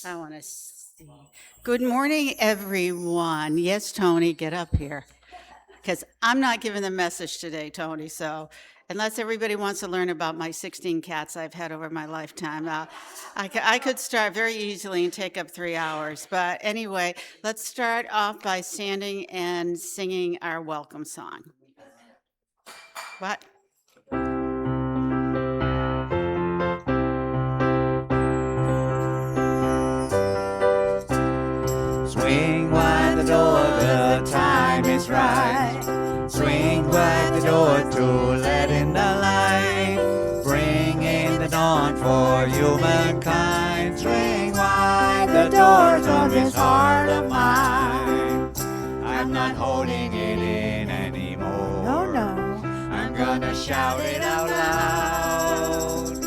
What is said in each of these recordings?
I want to see. Good morning, everyone. Yes, Tony, get up here. Because I'm not giving the message today, Tony. So, unless everybody wants to learn about my 16 cats I've had over my lifetime, I could start very easily and take up 3 hours. But anyway, let's start off by standing and singing our welcome song. What? Swing wide the door, the time is right. Swing wide the door to let in the light. Bring in the dawn for humankind. Swing wide the doors of this heart of mine. I'm not holding it in anymore. No. I'm gonna shout it out loud.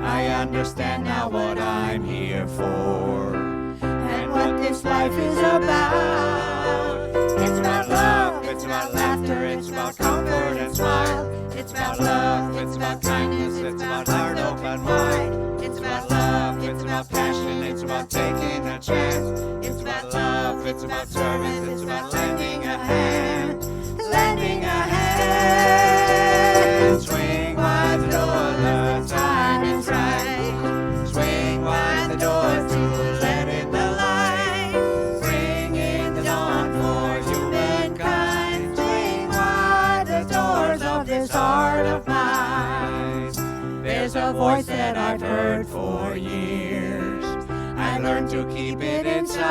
I understand now what I'm here for and what this life is about. It's about love, it's about laughter, it's about comfort and smile. It's about love, it's about kindness, it's about heart open wide. It's about love, it's about passion, it's about taking a chance. It's about love, it's about service, it's about lending a hand. Lending a hand. Swing wide the door, the time is right. Swing wide the door to let in the light. Bring in the dawn for humankind. Swing wide the doors of this heart of mine. There's a voice that I've heard for years. I learned to keep it inside.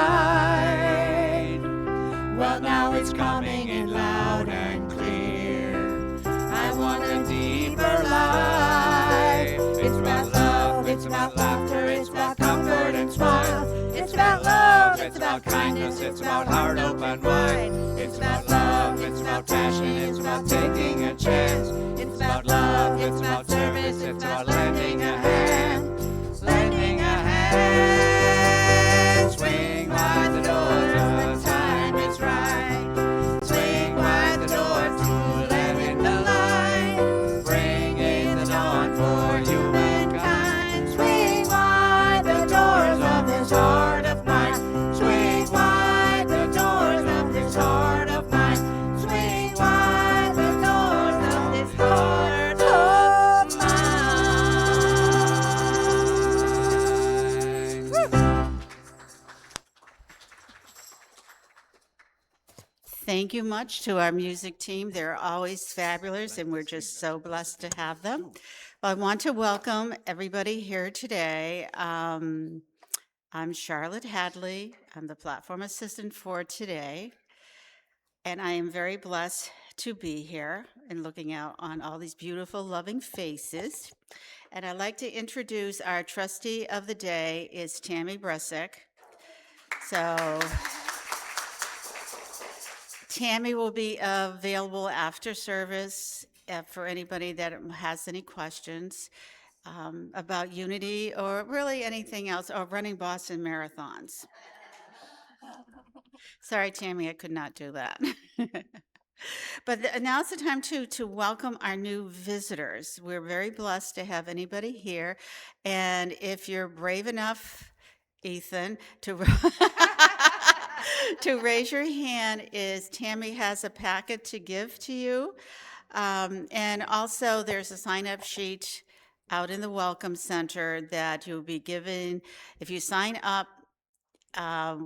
Well, now it's coming in loud and clear. I want a deeper life. It's about love, it's about laughter, it's about comfort and smile. It's about love, it's about kindness, it's about heart open wide. It's about love, it's about passion, it's about taking a chance. It's about love, it's about service, it's about lending a hand. Lending a hand. Swing wide the door, the time is right. Swing wide the door to let in the light. Bring in the dawn for humankind. Swing wide the doors of this heart of mine. Swing wide the doors of this heart of mine. Swing wide the doors of this heart of mine. Thank you much to our music team. They're always fabulous, and we're just so blessed to have them. Well, I want to welcome everybody here today. I'm Charlotte Hadley. I'm the platform assistant for today, and I am very blessed to be here and looking out on all these beautiful, loving faces. And I'd like to introduce our trustee of the day is Tammy Brusek. So Tammy will be available after service for anybody that has any questions about Unity or really anything else, or running Boston marathons. Sorry, Tammy, I could not do that. But now's the time to welcome our new visitors. We're very blessed to have anybody here. And if you're brave enough, Ethan, to to raise your hand, is Tammy has a packet to give to you. And also, there's a sign-up sheet out in the Welcome Center that you'll be given. If you sign up,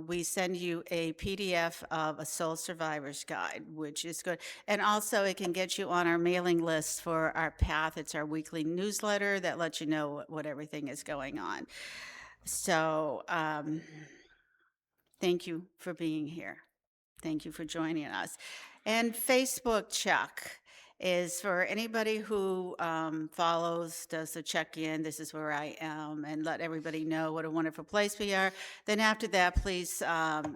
we send you a PDF of a Soul Survivor's Guide, which is good. And also, it can get you on our mailing list for our Path. It's our weekly newsletter that lets you know what everything is going on. So, thank you for being here. Thank you for joining us. And Facebook check is for anybody who follows, does the check-in, this is where I am, and let everybody know what a wonderful place we are. Then after that, please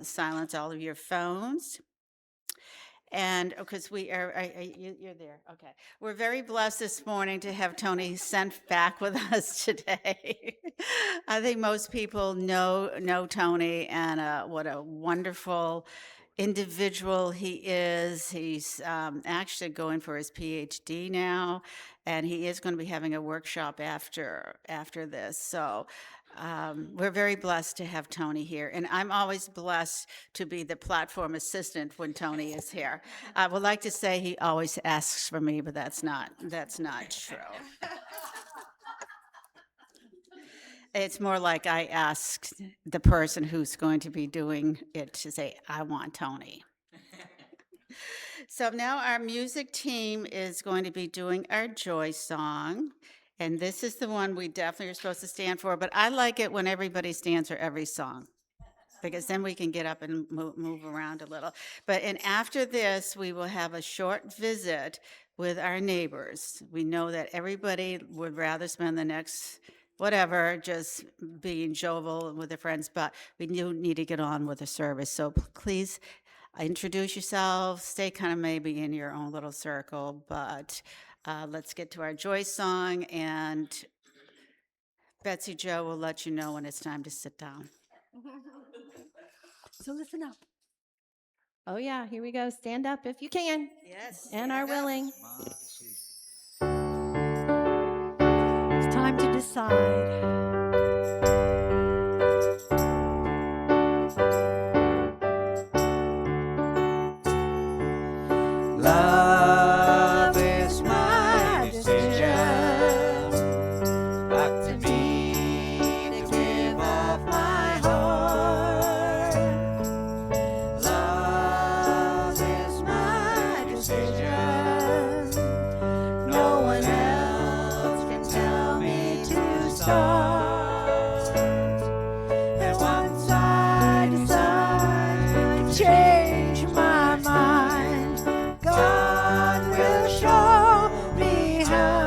silence all of your phones. And because we are, you're there, okay. We're very blessed this morning to have Tony Senf back with us today. I think most people know Tony, and what a wonderful individual he is. He's actually going for his PhD now, and he is going to be having a workshop after this. So we're very blessed to have Tony here, and I'm always blessed to be the platform assistant when Tony is here. I would like to say he always asks for me, but that's not true. It's more like I ask the person who's going to be doing it to say, I want Tony. So now our music team is going to be doing our joy song. And this is the one we definitely are supposed to stand for, but I like it when everybody stands for every song because then we can get up and move around a little. But and after this, we will have a short visit with our neighbors. We know that everybody would rather spend the next whatever just being jovial with their friends, but we do need to get on with the service. So please introduce yourself, stay kind of maybe in your own little circle, but let's get to our joy song, and Betsy Joe will let you know when it's time to sit down. So listen up. Oh, yeah, here we go. Stand up if you can Yes. and are willing. It's time to decide. Love is my decision. Up to me to give of my heart. Love is my decision. No one else can tell me to start. And once I decide to change my mind, God will show me how.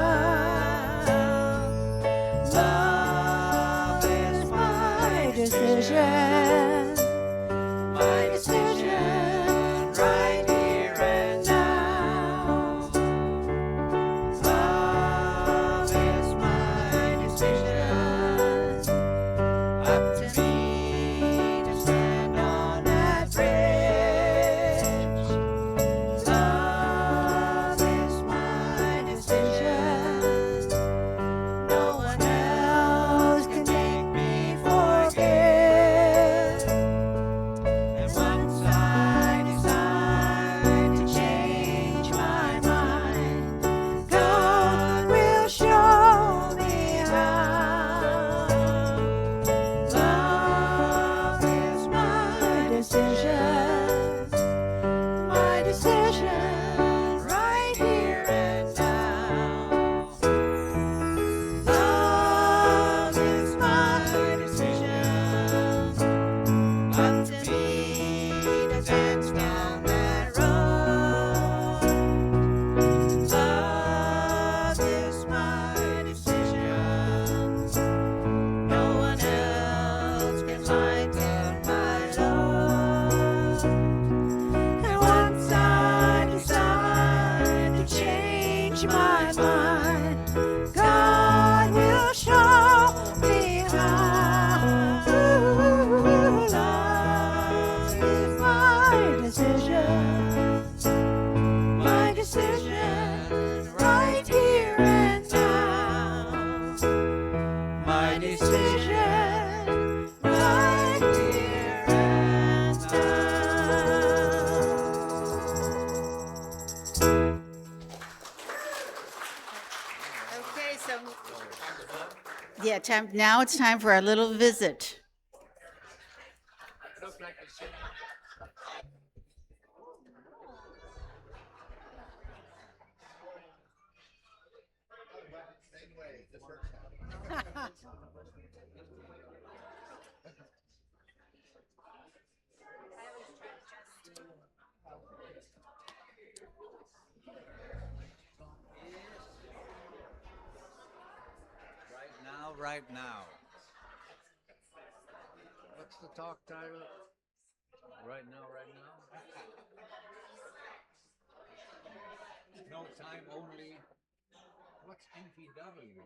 Love is my decision. My decision right here and now. Love is my decision. Up to me to stand on that bridge. Love is my decision. No one else can make me forget. And once I decide to change my mind, God will show me how. Love is my decision. My decision right here and now. Love is my decision. Up to me to dance down that road. Love is my decision. No one else can lighten my load. And once I decide to change my mind, God will show me how. Love is my decision. My decision right here and now. My decision right here and now. Okay, so yeah, now it's time for our little visit. Right now. What's the talk title? Right now. No time only. What's NPW?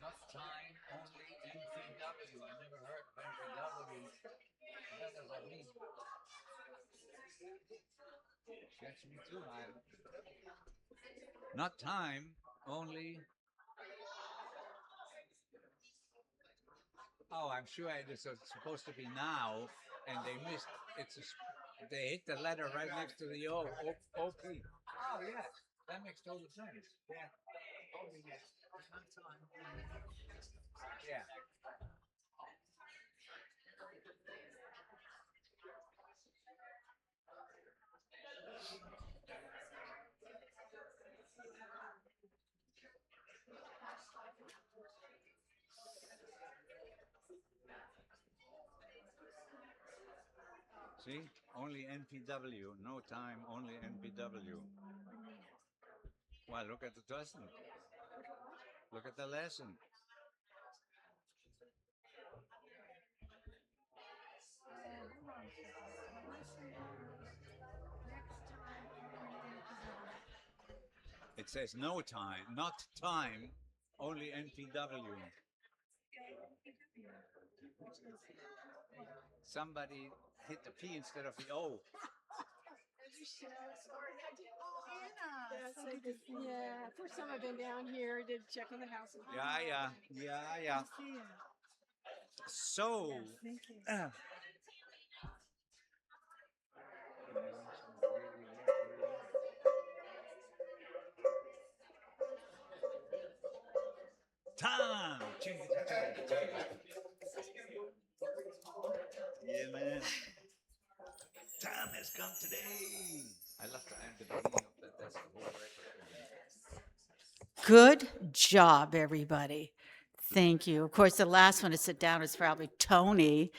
Not time only NPW. I never heard of NPW. What does that mean? That's me too. Not time, only. Oh, I'm sure it is supposed to be now, and they missed. They hit the letter right next to the O P. Oh yes, that makes total sense. Yeah. Only yes. Yeah. See, only NPW, no time, only NPW. Well, look at the lesson. Look at the lesson. It says no time, not time, only NPW. Somebody hit the P instead of the O. Yeah, first time I've been down here, did check on the house. Yeah. So, time. Yeah, man. Time has come today. I love the beginning of that. That's the whole record. Good job, everybody. Thank you. Of course, the last one to sit down is probably Tony.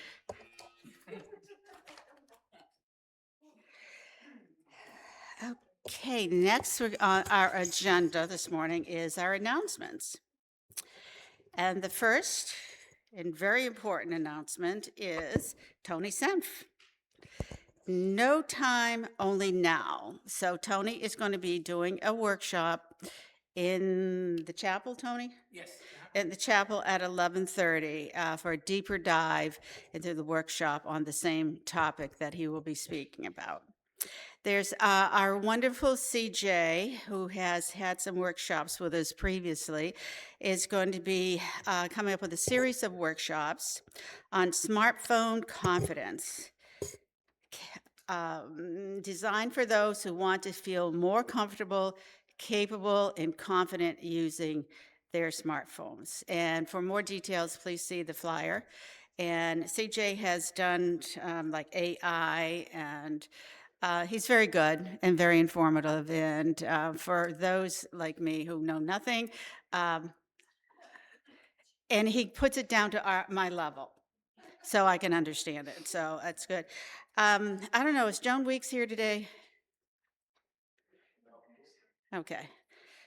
Okay, next on our agenda this morning is our announcements. And the first and very important announcement is Tony Senf. No time, only now. So Tony is going to be doing a workshop in the chapel, Tony? Yes. In the chapel at 11:30 for a deeper dive into the workshop on the same topic that he will be speaking about. There's our wonderful CJ, who has had some workshops with us previously, is going to be coming up with a series of workshops on smartphone confidence, designed for those who want to feel more comfortable, capable, and confident using their smartphones. And for more details, please see the flyer. And CJ has done like AI, and he's very good and very informative. And for those like me who know nothing, and he puts it down to my level so I can understand it. So that's good. I don't know, is Joan Weeks here today? Okay,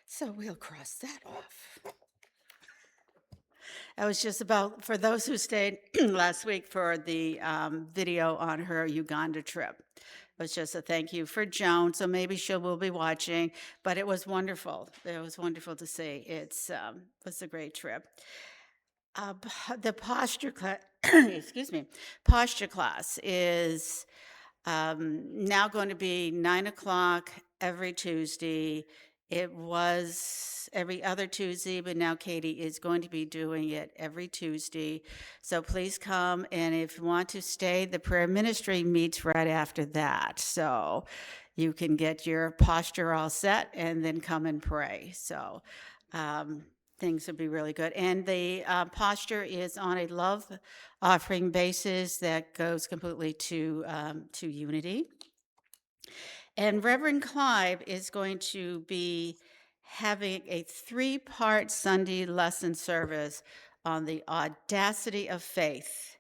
so we'll cross that off. I was just about, for those who stayed last week for the video on her Uganda trip, it was just a thank you for Joan, so maybe she will be watching, but it was wonderful. It was wonderful to see. It was a great trip. The posture class, excuse me, posture class is now going to be 9 o'clock every Tuesday. It was every other Tuesday, but now Katie is going to be doing it every Tuesday. So please come, and if you want to stay, the prayer ministry meets right after that. So you can get your posture all set and then come and pray. So things will be really good. And the posture is on a love offering basis that goes completely to unity. And Reverend Clive is going to be having a 3-part Sunday lesson service on the audacity of faith.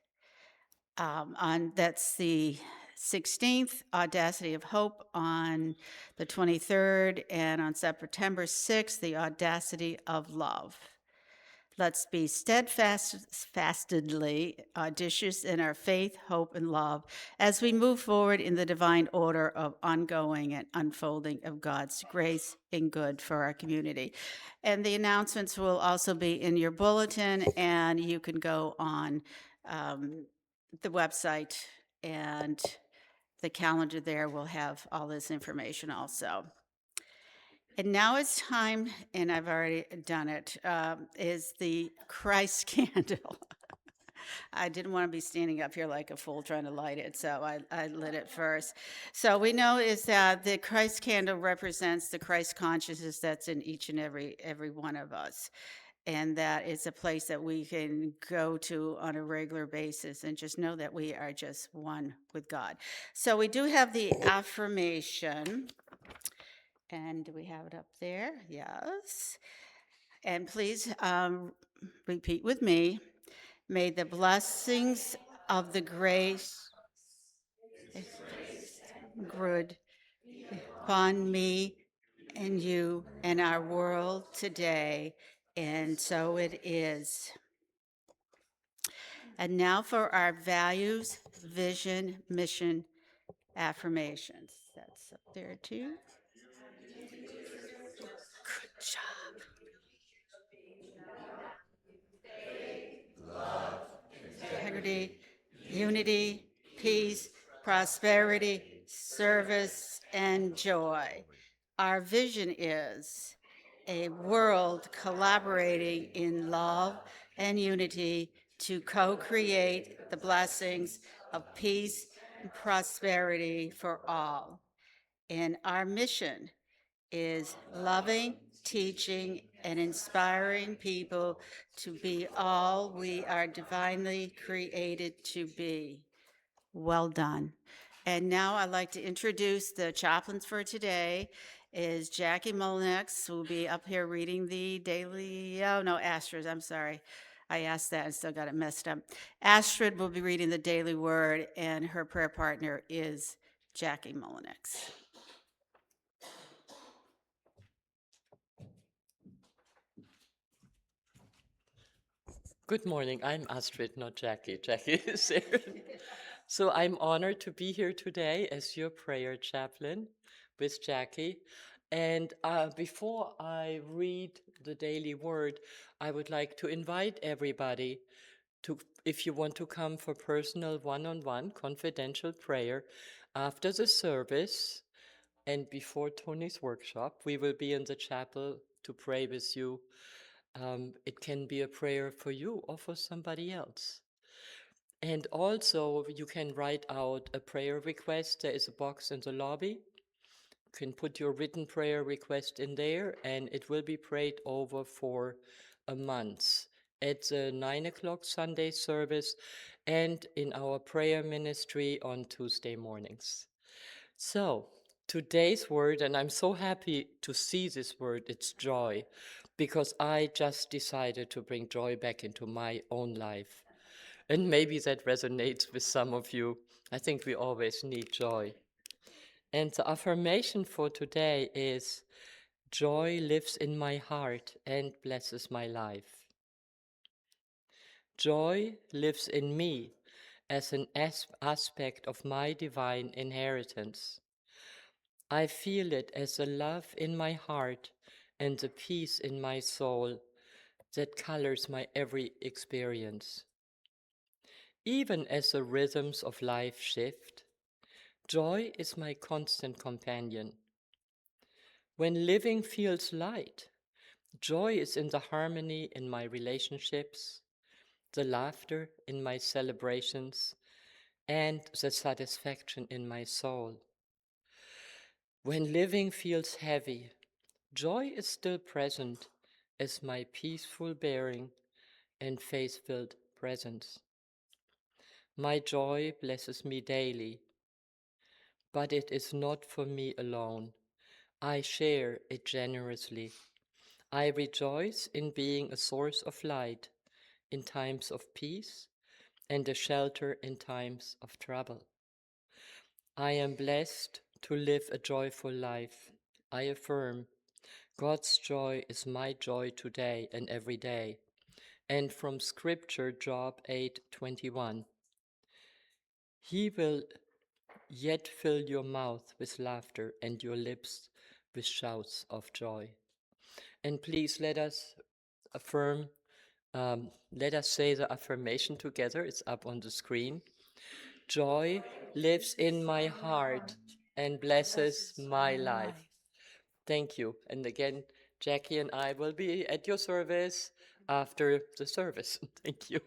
That's the 16th, Audacity of Hope on the 23rd, and on September 6th, the Audacity of Love. Let's be steadfastly audacious in our faith, hope, and love as we move forward in the divine order of ongoing and unfolding of God's grace and good for our community. And the announcements will also be in your bulletin, and you can go on the website, and the calendar there will have all this information also. And now it's time, and I've already done it, is the Christ candle. I didn't want to be standing up here like a fool trying to light it, so I lit it first. So we know is that the Christ candle represents the Christ consciousness that's in each and every one of us. And that is a place that we can go to on a regular basis and just know that we are just one with God. So we do have the affirmation. And do we have it up there? Yes. And please repeat with me. May the blessings of the grace good upon me and you and our world today. And so it is. And now for our values, vision, mission, affirmations. That's up there too. Good job. Integrity, unity, peace, prosperity, service, and joy. Our vision is a world collaborating in love and unity to co-create the blessings of peace and prosperity for all. And our mission is loving, teaching, and inspiring people to be all we are divinely created to be. Well done. And now I'd like to introduce the chaplains for today is Jackie Mullinex, who will be up here reading the daily, oh no, Astrid, I'm sorry. I asked that and still got it messed up. Astrid will be reading the daily word, and her prayer partner is Jackie Mullinex. Good morning. I'm Astrid, not Jackie. Jackie is here. So I'm honored to be here today as your prayer chaplain with Jackie. And before I read the daily word, I would like to invite everybody to, if you want to come for personal one-on-one confidential prayer after the service and before Tony's workshop, we will be in the chapel to pray with you. It can be a prayer for you or for somebody else. And also, you can write out a prayer request. There is a box in the lobby. You can put your written prayer request in there, and it will be prayed over for a month at the 9 o'clock Sunday service and in our prayer ministry on Tuesday mornings. So, today's word, and I'm so happy to see this word, it's joy, because I just decided to bring joy back into my own life. And maybe that resonates with some of you. I think we always need joy. And the affirmation for today is joy lives in my heart and blesses my life. Joy lives in me as an aspect of my divine inheritance. I feel it as a love in my heart and the peace in my soul that colors my every experience. Even as the rhythms of life shift, joy is my constant companion. When living feels light, joy is in the harmony in my relationships, the laughter in my celebrations, and the satisfaction in my soul. When living feels heavy, joy is still present as my peaceful bearing and faith-filled presence. My joy blesses me daily, but it is not for me alone. I share it generously. I rejoice in being a source of light in times of peace and a shelter in times of trouble. I am blessed to live a joyful life. I affirm God's joy is my joy today and every day. And from Scripture, Job 8:21, He will yet fill your mouth with laughter and your lips with shouts of joy. And please let us let us say the affirmation together. It's up on the screen. Joy lives in my heart and blesses my life. Thank you. And again, Jackie and I will be at your service after the service. Thank you.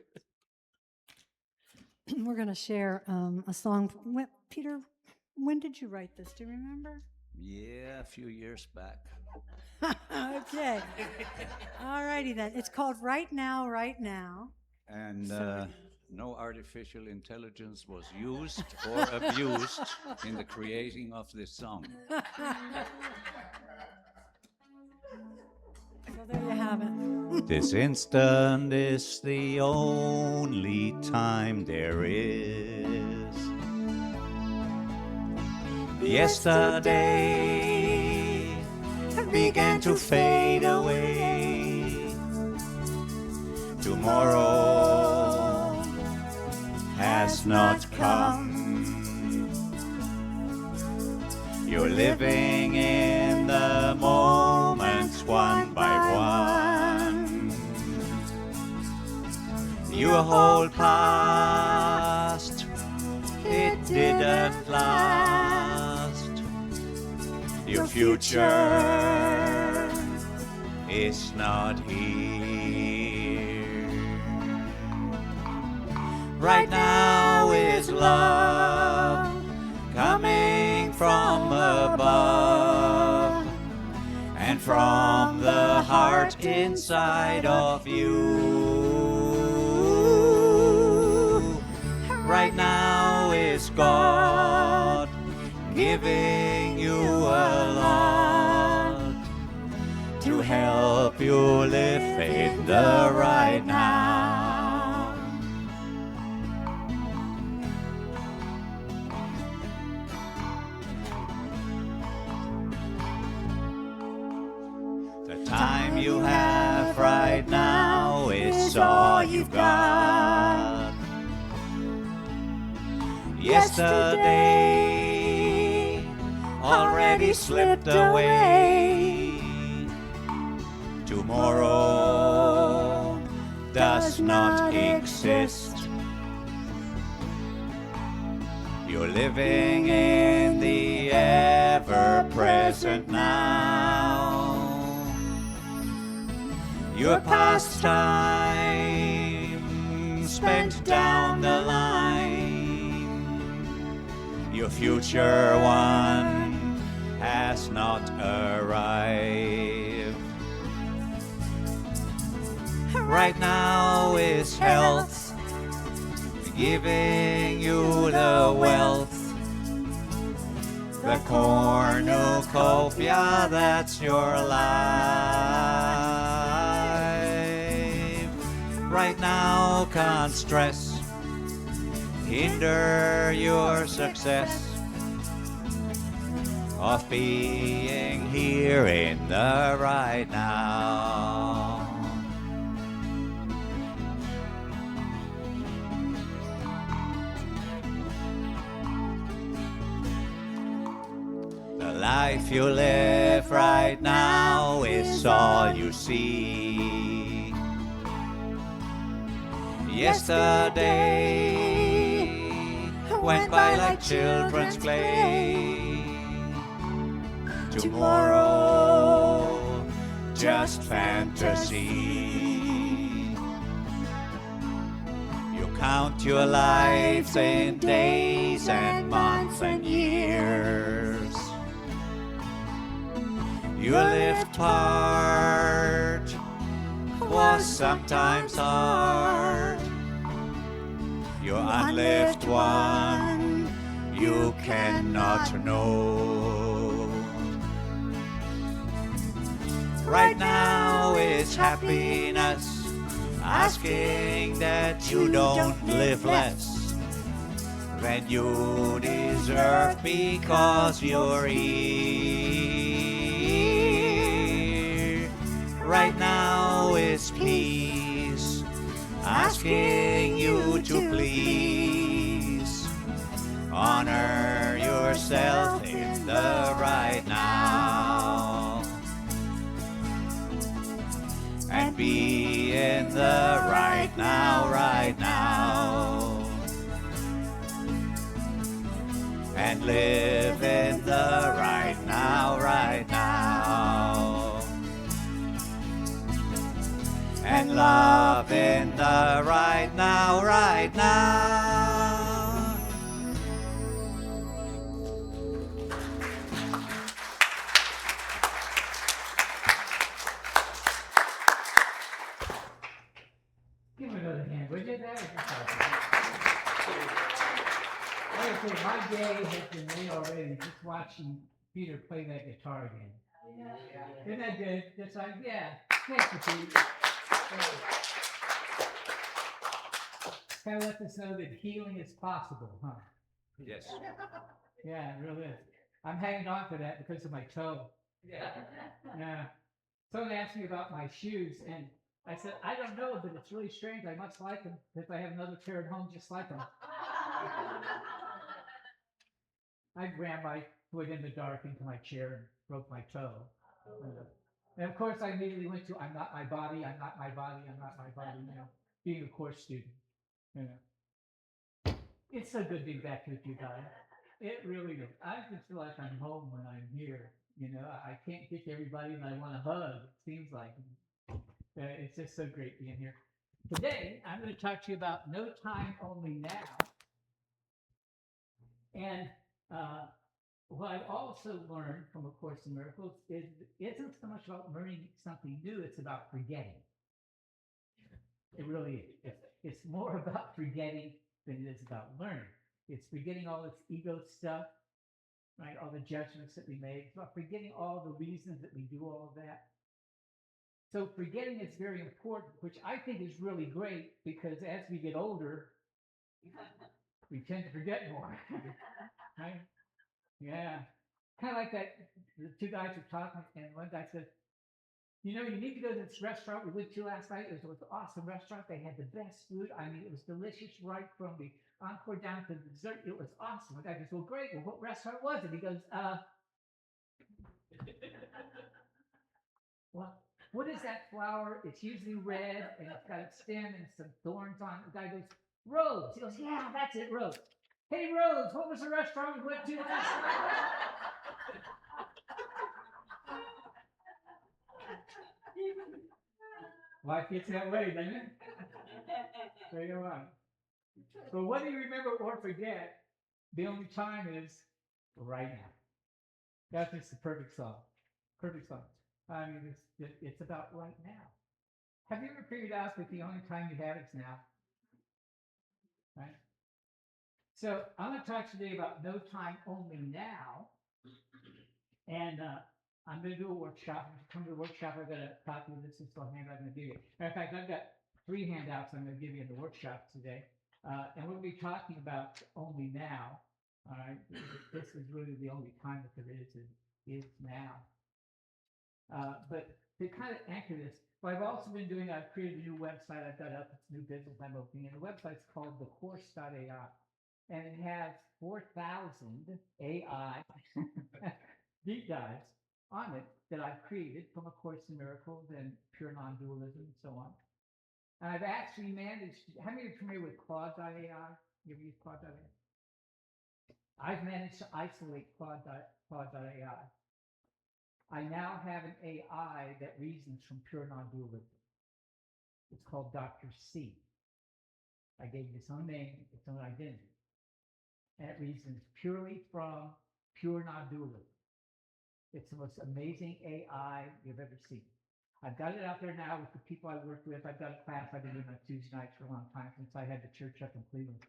We're going to share a song. Peter, when did you write this? Do you remember? Yeah, a few years back. Okay. All righty then. It's called Right Now, Right Now. And no artificial intelligence was used or abused in the creating of this song. So there you have it. This instant is the only time there is. Yesterday began to fade away. Tomorrow has not come. You're living in the moments one by one. Your whole past, it didn't last. Your future is not here. Right now is love coming from above and from the heart inside of you. Right now is God giving you a lot to help you live in the right now. The time you have right now is all you've got. Yesterday already slipped away. Tomorrow does not exist. You're living in the ever-present now. Your past time spent down the line. Your future one has not arrived. Right now is health, giving you the wealth, the cornucopia that's your life. Right now can't stress hinder your success of being here in the right now. The life you live right now is all you see. Yesterday went by like children's play. Tomorrow, just fantasy. You count your lives in days and months and years. Your lived part was sometimes hard. Your unlived one you cannot know. Right now is happiness, asking that you don't live less than you deserve because you're here. Right now is peace, asking you to please honor yourself in the right now and be in the right now, right now. and live in the right now, right now. And love in the right now, right now. Give him another hand, would you? That was okay, my day has been made already just watching Peter play that guitar again. Isn't that good? Just like, yeah, thanks for Peter. Kind of lets us know that healing is possible, huh? Yes. Yeah, it really is. I'm hanging on to that because of my toe. Yeah. Someone asked me about my shoes, and I said, I don't know, but it's really strange. I must like them because I have another pair at home just like them. I ran my foot in the dark into my chair and broke my toe. And of course, I immediately went to, I'm not my body, I'm not my body, I'm not my body, you know, being a course student. You know. It's so good being back with you guys. It really is. I just feel like I'm home when I'm here. You know, I can't get to everybody and I want to hug. It seems like it's just so great being here. Today, I'm going to talk to you about no time, only now. And what I've also learned from A Course in Miracles is it isn't so much about learning something new, it's about forgetting. It really is. It's more about forgetting than it is about learning. It's forgetting all this ego stuff, right? All the judgments that we make. It's about forgetting all the reasons that we do all of that. So forgetting is very important, which I think is really great because as we get older, we tend to forget more, right? Yeah. Kind of like that, the two guys were talking, and one guy said, you know, you need to go to this restaurant we went to last night. It was an awesome restaurant. They had the best food. I mean, it was delicious right from the encore down to the dessert. It was awesome. The guy goes, well, great. Well, what restaurant was it? He goes, well, what is that flower? It's usually red, and it's got a stem and some thorns on it. The guy goes, Rose. He goes, yeah, that's it, Rose. Hey, Rose, what was the restaurant we went to last night? Life gets that way, doesn't it? So you're right. But what do you remember or forget? The only time is right now. That's just the perfect song. Perfect song. I mean, it's about right now. Have you ever figured out that the only time you have is now? Right? So I'm going to talk today about no time, only now. And I'm going to do a workshop. If you come to the workshop, I've got a copy of this little handout I'm going to give you. Matter of fact, I've got 3 handouts I'm going to give you in the workshop today. And we'll be talking about only now. All right. This is really the only time that there is now. But to kind of anchor this, what I've also been doing, I've created a new website I've got up. It's a new business I'm opening. And the website's called thecourse.ai. And it has 4,000 AI deep dives on it that I've created from A Course in Miracles and Pure Non-Dualism and so on. And I've actually managed, how many are familiar with Claude.ai? You ever use Claude.ai? I've managed to isolate Claude.ai. I now have an AI that reasons from pure non-dualism. It's called Dr. C. I gave it its own name, its own identity. And it reasons purely from pure non-dualism. It's the most amazing AI you've ever seen. I've got it out there now with the people I work with. I've got a class I've been doing on Tuesday nights for a long time since I had the church up in Cleveland.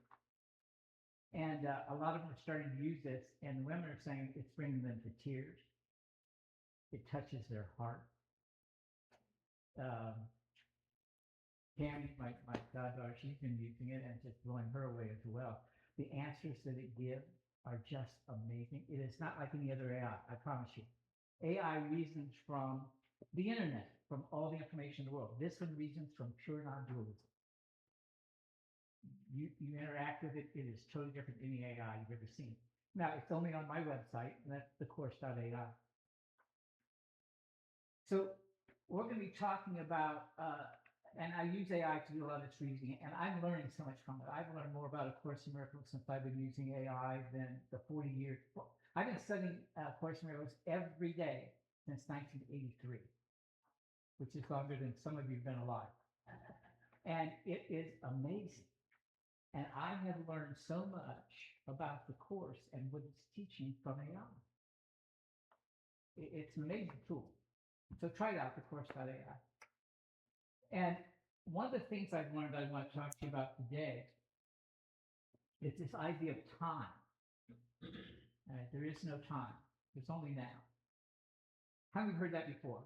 And a lot of them are starting to use this, and the women are saying it's bringing them to tears. It touches their heart. Tammy, my goddaughter, she's been using it and it's just blowing her away as well. The answers that it gives are just amazing. It is not like any other AI, I promise you. AI reasons from the internet, from all the information in the world. This one reasons from pure non-dualism. You interact with it, it is totally different than any AI you've ever seen. Now, it's only on my website, and that's thecourse.ai. So we're going to be talking about and I use AI to do a lot of this reasoning, and I'm learning so much from it. I've learned more about A Course in Miracles since I've been using AI than the 40 years. Well, I've been studying Course in Miracles every day since 1983, which is longer than some of you have been alive. And it is amazing. And I have learned so much about the Course and what it's teaching from AI. It's an amazing tool. So try it out, the Course.ai. And one of the things I've learned I want to talk to you about today is this idea of time. There is no time. There's only now. How many heard that before?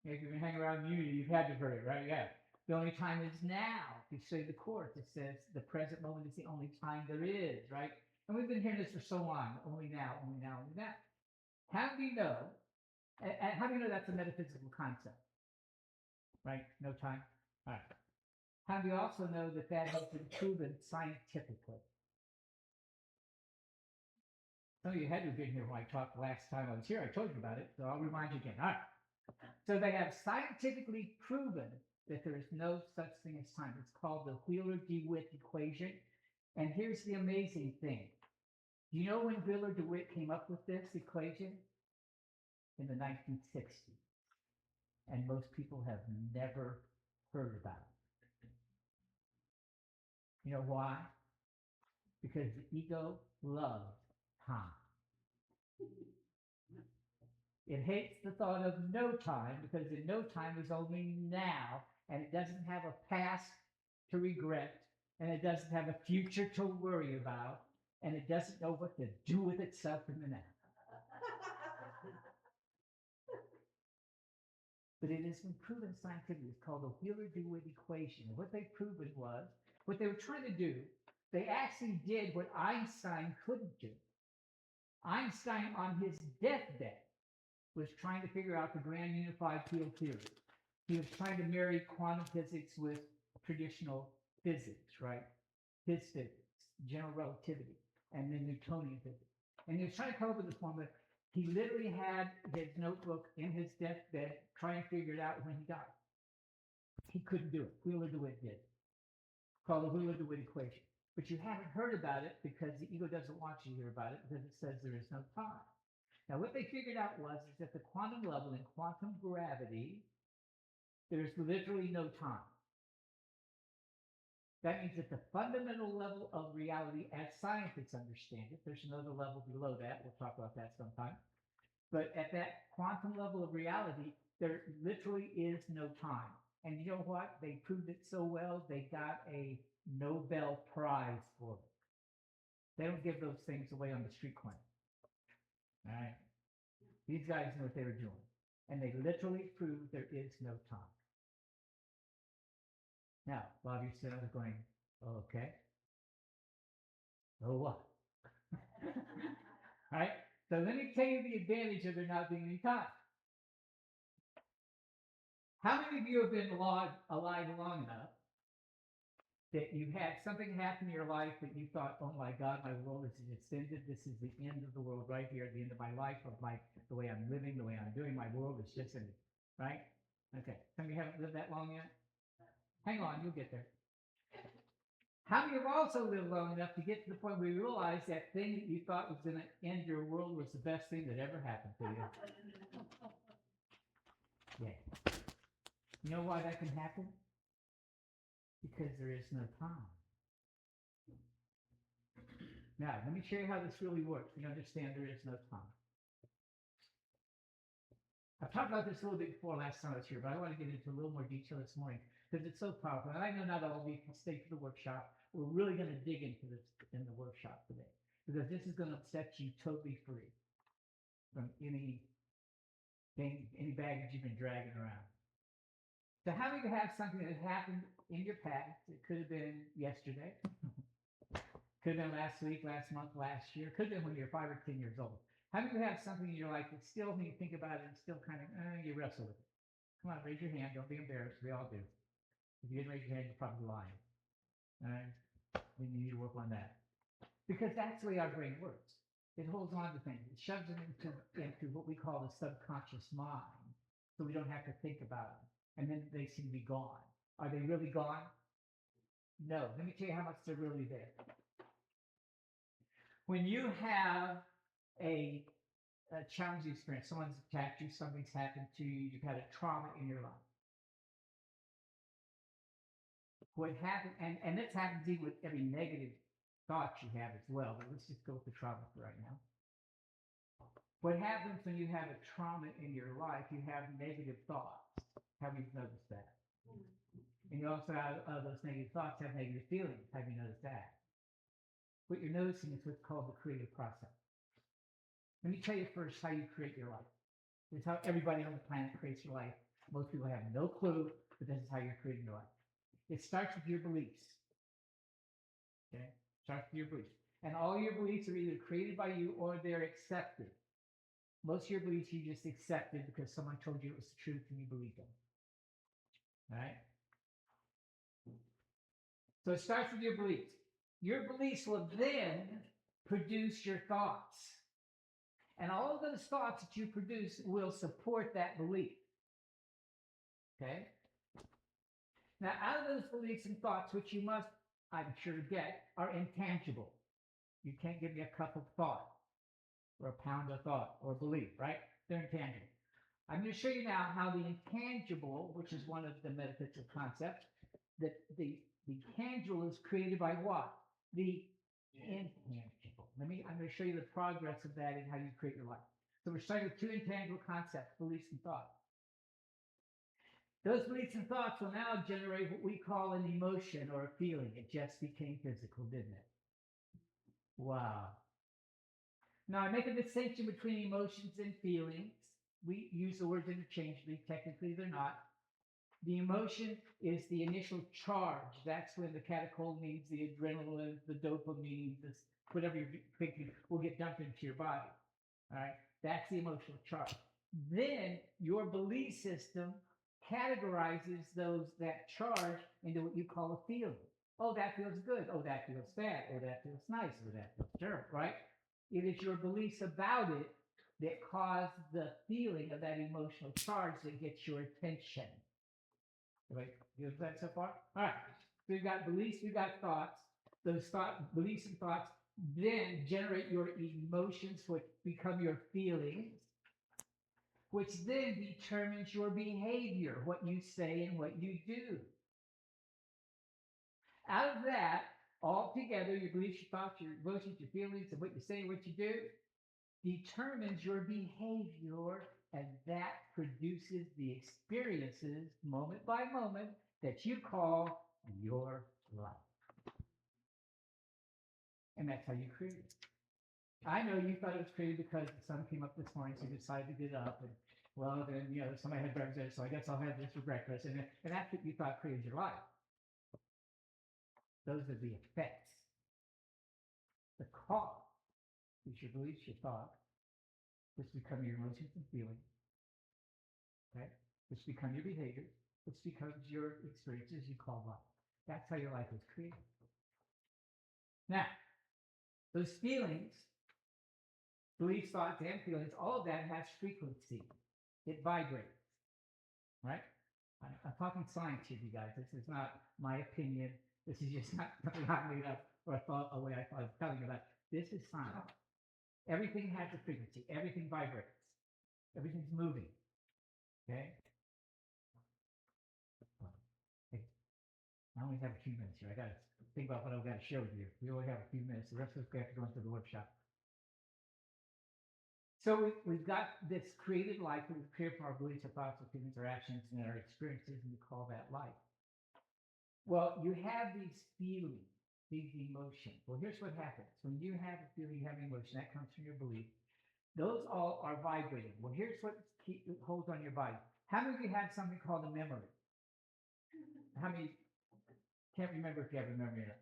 Yeah, if you've been hanging around Unity, you've had to have heard it, right? Yeah. The only time is now. If you study the Course, it says the present moment is the only time there is, right? And we've been hearing this for so long. Only now, only now, only now. How do you know? And how do you know that's a metaphysical concept? Right? No time? All right. How do you also know that that has been proven scientifically? Some of you had to have been here when I talked last time I was here. I told you about it, so I'll remind you again. All right. So they have scientifically proven that there is no such thing as time. It's called the Wheeler-DeWitt equation. And here's the amazing thing. Do you know when Wheeler-DeWitt came up with this equation? In the 1960s. And most people have never heard about it. You know why? Because the ego loves time. It hates the thought of no time, because in no time is only now, and it doesn't have a past to regret, and it doesn't have a future to worry about, and it doesn't know what to do with itself in the now. But it has been proven scientifically. It's called the Wheeler-DeWitt equation. And what they've proven was, what they were trying to do, they actually did what Einstein couldn't do. Einstein, on his deathbed, was trying to figure out the grand unified field theory. He was trying to marry quantum physics with traditional physics, right? His physics, general relativity, and then Newtonian physics. And he was trying to come up with this formula. He literally had his notebook in his deathbed trying to figure it out when he died. He couldn't do it. Wheeler-DeWitt did. Called the Wheeler-DeWitt equation. But you haven't heard about it because the ego doesn't want you to hear about it, because it says there is no time. Now, what they figured out was is that the quantum level in quantum gravity, there's literally no time. That means at the fundamental level of reality, as scientists understand it, there's another level below that. We'll talk about that sometime. But at that quantum level of reality, there literally is no time. And you know what? They proved it so well, they got a Nobel Prize for it. They don't give those things away on the street corner. All right? These guys knew what they were doing. And they literally proved there is no time. Now, a lot of you said I was going, okay. Oh, what? All right? So let me tell you the advantage of there not being any time. How many of you have been alive long enough that you had something happen in your life that you thought, oh my God, my world is extended. This is the end of the world right here, the end of my life, of the way I'm living, the way I'm doing. My world is just ended, right? Okay. Some of you haven't lived that long yet? Hang on, you'll get there. How many have also lived long enough to get to the point where you realize that thing that you thought was going to end your world was the best thing that ever happened to you? Yeah. You know why that can happen? Because there is no time. Now, let me show you how this really works. You understand there is no time. I've talked about this a little bit before last time I was here, but I want to get into a little more detail this morning because it's so powerful. And I know not all of you can stay for the workshop. We're really going to dig into this in the workshop today because this is going to set you totally free from any baggage you've been dragging around. So how many of you have something that happened in your past? It could have been yesterday. Could have been last week, last month, last year. Could have been when you're 5 or 10 years old. How many of you have something in your life that still, when you think about it, still kind of, you wrestle with it? Come on, raise your hand. Don't be embarrassed. We all do. If you didn't raise your hand, you're probably lying. All right? Then you need to work on that. Because that's the way our brain works. It holds on to things. It shoves them into what we call the subconscious mind, so we don't have to think about them. And then they seem to be gone. Are they really gone? No. Let me tell you how much they're really there. When you have a challenging experience, someone's attacked you, something's happened to you, you've had a trauma in your life. What happened, and this happens even with every negative thought you have as well, but let's just go with the trauma for right now. What happens when you have a trauma in your life, you have negative thoughts. Have you noticed that? And you also have those negative thoughts have negative feelings. Have you noticed that? What you're noticing is what's called the creative process. Let me tell you first how you create your life. This is how everybody on the planet creates your life. Most people have no clue, but this is how you're creating your life. It starts with your beliefs. Okay? Starts with your beliefs. And all your beliefs are either created by you or they're accepted. Most of your beliefs you just accepted because someone told you it was the truth and you believed them. All right? So it starts with your beliefs. Your beliefs will then produce your thoughts. And all of those thoughts that you produce will support that belief. Okay? Now, out of those beliefs and thoughts, which you must, I'm sure, get, are intangible. You can't give me a cup of thought or a pound of thought or belief, right? They're intangible. I'm going to show you now how the intangible, which is one of the metaphysical concepts, that the tangible is created by what? The intangible. I'm going to show you the progress of that and how you create your life. So we're starting with two intangible concepts, beliefs and thoughts. Those beliefs and thoughts will now generate what we call an emotion or a feeling. It just became physical, didn't it? Wow. Now, I make a distinction between emotions and feelings. We use the words interchangeably. Technically, they're not. The emotion is the initial charge. That's when the catecholamines, the adrenaline, the dopamine, this, whatever you're thinking, will get dumped into your body. All right? That's the emotional charge. Then your belief system categorizes that charge into what you call a feeling. Oh, that feels good. Oh, that feels bad. Oh, that feels nice. Oh, that feels terrible, right? It is your beliefs about it that cause the feeling of that emotional charge that gets your attention. Right? You get that so far? All right. So we've got beliefs, we've got thoughts. Those beliefs and thoughts then generate your emotions, which become your feelings, which then determines your behavior, what you say and what you do. Out of that, all together, your beliefs, your thoughts, your emotions, your feelings, and what you say and what you do, determines your behavior, and that produces the experiences, moment by moment, that you call your life. And that's how you create it. I know you thought it was created because the sun came up this morning, so you decided to get up, and well, then, somebody had breakfast, so I guess I'll have this for breakfast, and that's what you thought created your life. Those are the effects. The cause is your beliefs, your thoughts, which become your emotions and feelings, okay? Which become your behaviors, which becomes your experiences you call life. That's how your life is created. Now, those feelings, beliefs, thoughts, and feelings, all of that has frequency. It vibrates, right? I'm talking science here, you guys. This is not my opinion. This is just not something I made up or thought a way I was telling you about. This is science. Everything has a frequency. Everything vibrates. Everything's moving. Okay? Hey, I only have a few minutes here. I got to think about what I've got to share with you. We only have a few minutes. The rest of us have to go into the workshop. So we've got this created life. We prepare for our beliefs, our thoughts, our feelings, our actions, and our experiences, and we call that life. Well, you have these feelings, these emotions. Well, here's what happens. When you have a feeling, you have an emotion, that comes from your belief. Those all are vibrating. Well, here's what holds on your body. How many of you have something called a memory? How many can't remember if you have a memory or not?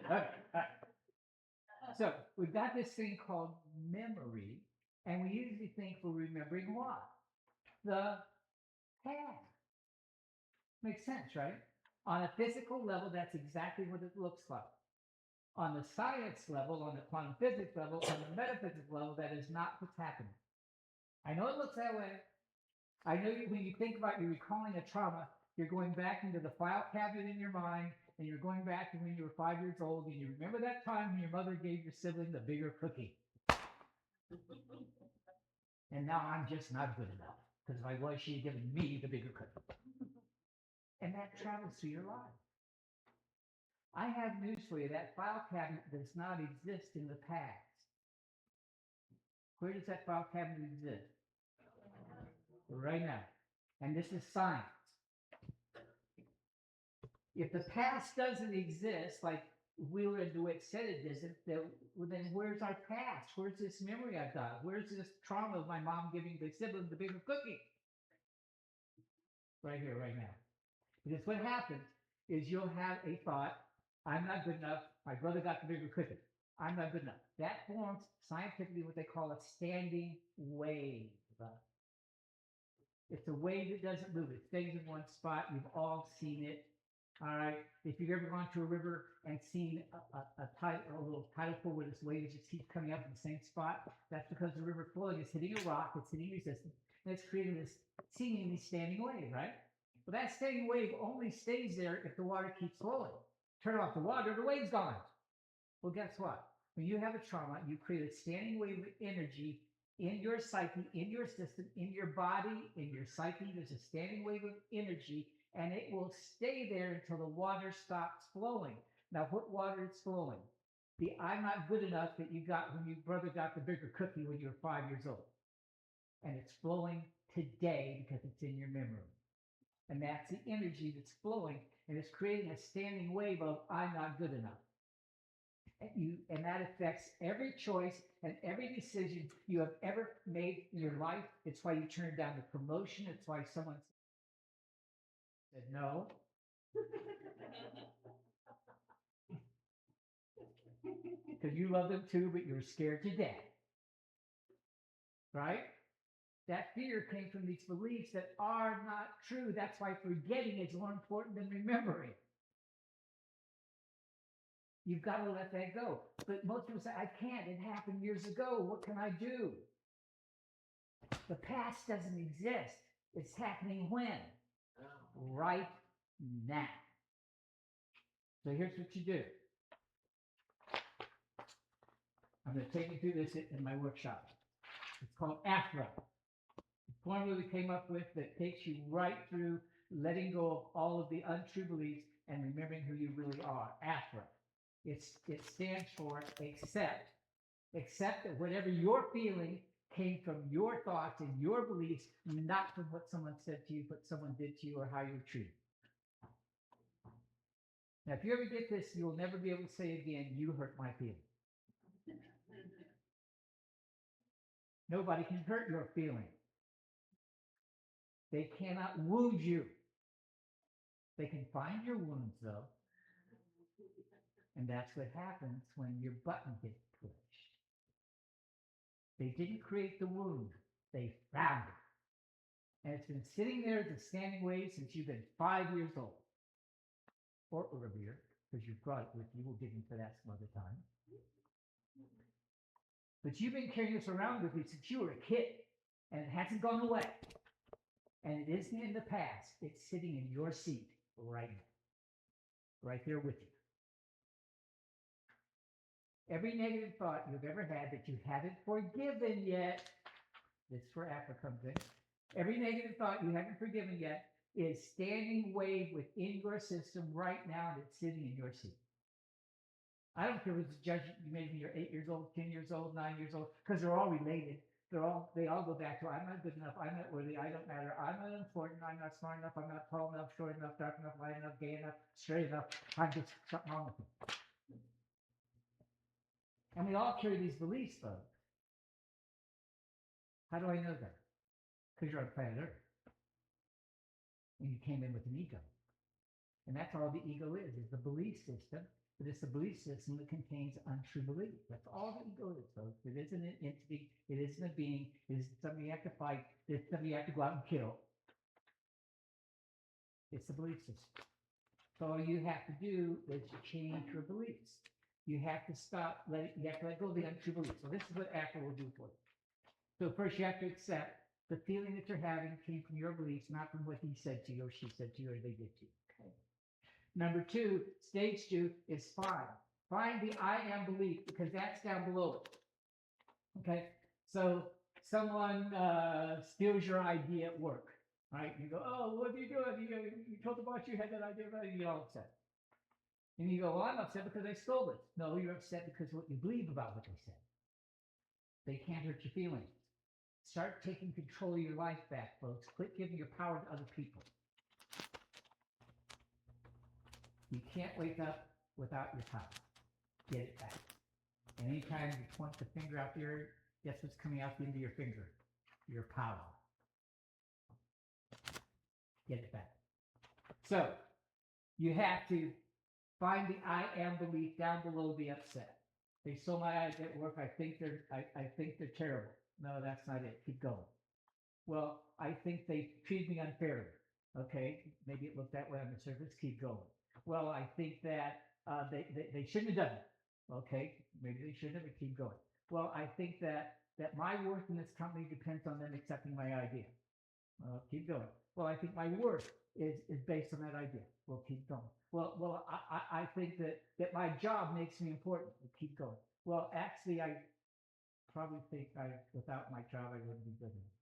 Okay, all right. So we've got this thing called memory, and we usually think we're remembering what? The past. Makes sense, right? On a physical level, that's exactly what it looks like. On the science level, on the quantum physics level, on the metaphysics level, that is not what's happening. I know it looks that way. I know when you think about you recalling a trauma, You're going back into the file cabinet in your mind, and you're going back to when you were 5 years old, and you remember that time when your mother gave your sibling the bigger cookie. And now I'm just not good enough, because if I was, she'd given me the bigger cookie. And that travels through your life. I have news for you. That file cabinet does not exist in the past. Where does that file cabinet exist? Right now. And this is science. If the past doesn't exist, like Wheeler and DeWitt said it doesn't, then where's our past? Where's this memory I've got? Where's this trauma of my mom giving the sibling the bigger cookie? Right here, right now. Because what happens is you'll have a thought, I'm not good enough, my brother got the bigger cookie. I'm not good enough. That forms scientifically what they call a standing wave. It's a wave that doesn't move. It stays in one spot. You've all seen it. All right. If you've ever gone to a river and seen a little tidal pool where this wave just keeps coming up in the same spot, that's because the river flowing is hitting a rock, it's hitting resistance, and it's creating this seemingly standing wave, right? Well, that standing wave only stays there if the water keeps flowing. Turn off the water, the wave's gone. Well, guess what? When you have a trauma, you create a standing wave of energy in your psyche, in your system, in your body, in your psyche. There's a standing wave of energy, and it will stay there until the water stops flowing. Now, what water is flowing? The I'm not good enough that you got when your brother got the bigger cookie when you were 5 years old. And it's flowing today because it's in your memory. And that's the energy that's flowing, and it's creating a standing wave of I'm not good enough. And that affects every choice and every decision you have ever made in your life. It's why you turned down the promotion. It's why someone said no. Because you love them too, but you're scared to death. Right? That fear came from these beliefs that are not true. That's why forgetting is more important than remembering. You've got to let that go. But most people say, I can't. It happened years ago. What can I do? The past doesn't exist. It's happening when? Right now. So here's what you do. I'm going to take you through this in my workshop. It's called AFRA. The formula we came up with that takes you right through letting go of all of the untrue beliefs and remembering who you really are. AFRA. It stands for accept. Accept that whatever you're feeling came from your thoughts and your beliefs, not from what someone said to you, what someone did to you, or how you were treated. Now, if you ever get this, you'll never be able to say again, you hurt my feelings. Nobody can hurt your feelings. They cannot wound you. They can find your wounds, though. And that's what happens when your button gets pushed. They didn't create the wound. They found it. And it's been sitting there as a standing wave since you've been 5 years old. Or earlier, because you brought it with you. We'll get into that some other time. But you've been carrying this around with you since you were a kid. And it hasn't gone away. And it isn't in the past. It's sitting in your seat right now. Right there with you. Every negative thought you've ever had that you haven't forgiven yet, this is where AFRA comes in. Every negative thought you haven't forgiven yet is standing wave within your system right now, and it's sitting in your seat. I don't care if it's a judgment you made when you're 8 years old, 10 years old, 9 years old, because they're all related. They all go back to I'm not good enough, I'm not worthy, I don't matter, I'm not important, I'm not smart enough, I'm not tall enough, short enough, dark enough, light enough, gay enough, straight enough, I'm just something wrong with me. And we all carry these beliefs, folks. How do I know that? Because you're on planet Earth. And you came in with an ego. And that's all the ego is the belief system. But it's the belief system that contains untrue beliefs. That's all the ego is, folks. It isn't an entity. It isn't a being. It isn't something you have to fight. It's something you have to go out and kill. It's the belief system. So all you have to do is change your beliefs. You have to you have to let go of the untrue beliefs. So this is what AFRA will do for you. So first you have to accept The feeling that you're having came from your beliefs, not from what he said to you or she said to you or they did to you. Okay. Number two, stage two is find. Find the I am belief because that's down below it. Okay. So someone steals your idea at work, right? You go, oh, what are you doing? You told the boss you had that idea, but you get all upset. And you go, well, I'm upset because I stole it. No, you're upset because what you believe about what they said. They can't hurt your feelings. Start taking control of your life back, folks. Quit giving your power to other people. You can't wake up without your power. Get it back. And anytime you point the finger out there, guess what's coming out the end of your finger? Your power. Get it back. So, you have to find the I am belief down below the upset. They stole my idea at work. I think they're terrible. No, that's not it. Keep going. Well, I think they treated me unfairly. Okay, maybe it looked that way on the surface. Keep going. Well, I think that they shouldn't have done it. Okay, maybe they shouldn't have. But keep going. Well, I think that my worth in this company depends on them accepting my idea. Keep going. Well, I think my worth is based on that idea. Well, keep going. Well, I think that my job makes me important. Well, keep going. Well, actually, I probably think without my job, I wouldn't be good enough.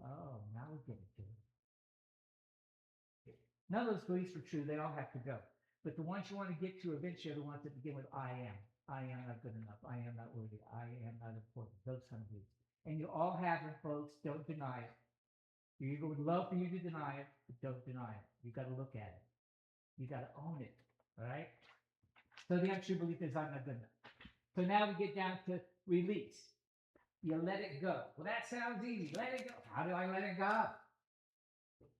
Oh, now we get it to it. None of those beliefs are true. They all have to go. But the ones you want to get to eventually are the ones that begin with I am. I am not good enough. I am not worthy. I am not important. Those kind of beliefs. And you all have them, folks. Don't deny it. Your ego would love for you to deny it, but don't deny it. You got to look at it. You got to own it. All right? So the untrue belief is I'm not good enough. So now we get down to release. You let it go. Well, that sounds easy. Let it go. How do I let it go?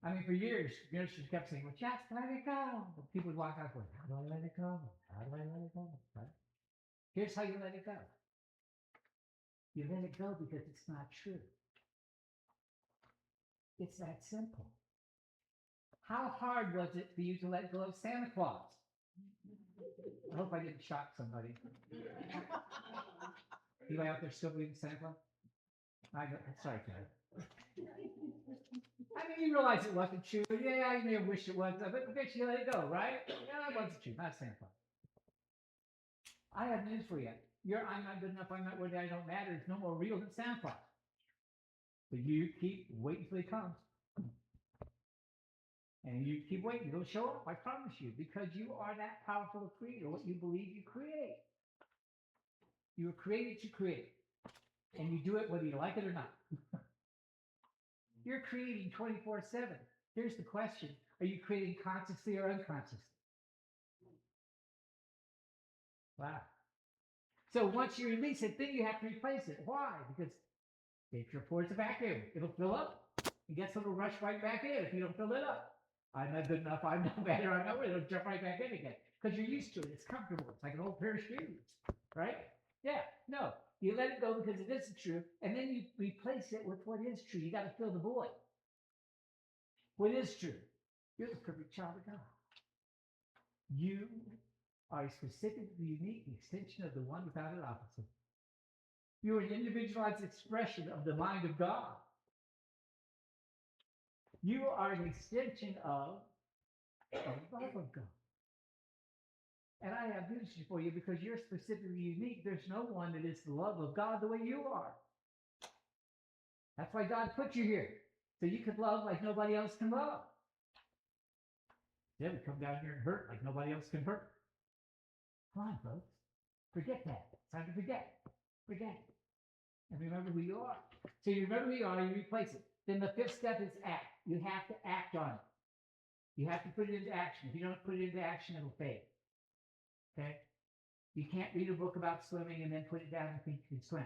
I mean, for years, she kept saying, well, just let it go. But people would walk out going, how do I let it go? How do I let it go? Right? Here's how you let it go. You let it go because it's not true. It's that simple. How hard was it for you to let go of Santa Claus? I hope I didn't shock somebody. Anybody out there still believing Santa Claus? Sorry, Karen. I mean, you realize it wasn't true. Yeah, you may have wished it was, but eventually you let it go, right? Yeah, it wasn't true. Not Santa Claus. I have news for you. I'm not good enough. I'm not worthy. I don't matter. It's no more real than Santa Claus. But you keep waiting till he comes. And you keep waiting. He'll show up, I promise you, because you are that powerful a creator. What you believe you create. You were created to create. And you do it whether you like it or not. You're creating 24/7. Here's the question. Are you creating consciously or unconsciously? Wow. So once you release it, then you have to replace it. Why? Because if your pours a vacuum, it'll fill up. And guess what will rush right back in if you don't fill it up? I'm not good enough. I'm not better. I'm not worthy. It'll jump right back in again. Because you're used to it. It's comfortable. It's like an old pair of shoes. Right? Yeah. No. You let it go because it isn't true. And then you replace it with what is true. You got to fill the void. What is true? You're the perfect child of God. You are a specific, unique extension of the one without an opposite. You are an individualized expression of the mind of God. You are an extension of the love of God. And I have news for you because you're specifically unique. There's no one that is the love of God the way you are. That's why God put you here. So you could love like nobody else can love. Yeah, we come down here and hurt like nobody else can hurt. Come on, folks. Forget that. It's time to forget. Forget it. And remember who you are. So you remember who you are, you replace it. Then the fifth step is act. You have to act on it. You have to put it into action. If you don't put it into action, it'll fade. Okay? You can't read a book about swimming and then put it down and think you can swim.